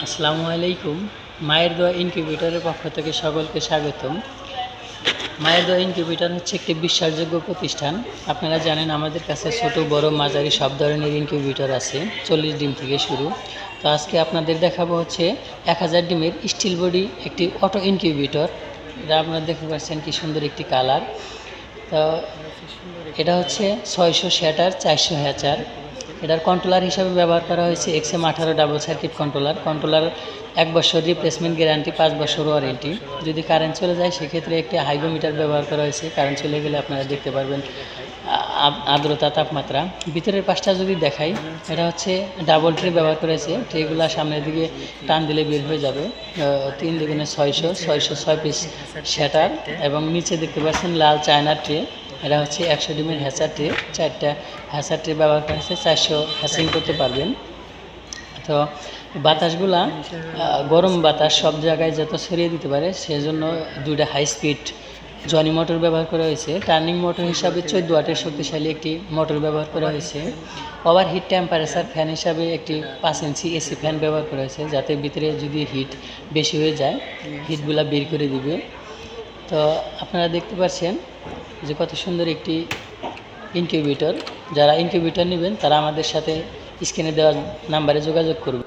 আসসালামু আলাইকুম। মায়ের দোয়া ইনকিউবেটরের পক্ষ থেকে সকলকে স্বাগতম। মায়ের দোয়া ইনকিউবেটর হচ্ছে একটি বিশ্বাসযোগ্য প্রতিষ্ঠান। আপনারা জানেন আমাদের কাছে ছোট বড় মাঝারি সব ধরনের ইনকিউবেটর আছে, 40 ডিম থেকে শুরু। তো আজকে আপনাদের দেখাবো হচ্ছে 1000 ডিমের স্টিল বডি একটি অটো ইনকিউবেটর। এটা আপনারা দেখতে পাচ্ছেন কি সুন্দর একটি কালার। তো এটা হচ্ছে 600 শ্যাটার 400 হ্যাচার। এটার কন্ট্রোলার হিসাবে ব্যবহার করা হয়েছে XM18 ডাবল সার্কিট কন্ট্রোলার 1 বছর রিপ্লেসমেন্ট গ্যারান্টি, 5 বছর ওয়ারেন্টি। যদি কারেন্ট চলে যায় সেক্ষেত্রে একটি হাইগোমিটার ব্যবহার করা হয়েছে, কারেন্ট চলে গেলে আপনারা দেখতে পারবেন আর্দ্রতা, তাপমাত্রা। ভিতরের পাশটা যদি দেখাই, এটা হচ্ছে ডাবল ট্রে ব্যবহার করেছে। ট্রেগুলো সামনের দিকে টান দিলে বের হয়ে যাবে। 3 দুগুণে 600 পিস শ্যাটার, এবং নিচে দেখতে পাচ্ছেন লাল চায়না ট্রে। এটা হচ্ছে 100 ডিমের হ্যাচার ট্রে, 4টা হ্যাচার ট্রে ব্যবহার করা হয়েছে, 400 হ্যাচিং করতে পারবেন। তো বাতাসগুলা গরম বাতাস সব জায়গায় যত ছড়িয়ে দিতে পারে সেজন্য 2টা হাই স্পিড জনি মোটর ব্যবহার করা হয়েছে। টার্নিং মোটর হিসাবে 14 ওয়াটের শক্তিশালী একটি মোটর ব্যবহার করা হয়েছে। ওভার হিট টেম্পারেচার ফ্যান হিসাবে একটি 5 ইঞ্চি এসি ফ্যান ব্যবহার করা হয়েছে, যাতে ভিতরে যদি হিট বেশি হয়ে যায় হিটগুলা বের করে দিবে। তো আপনারা দেখতে পাচ্ছেন যে কত সুন্দর একটি ইনকিউবেটর। যারা ইনকিউবেটর নেবেন তারা আমাদের সাথে স্ক্রিনে দেওয়া নাম্বারে যোগাযোগ করবে।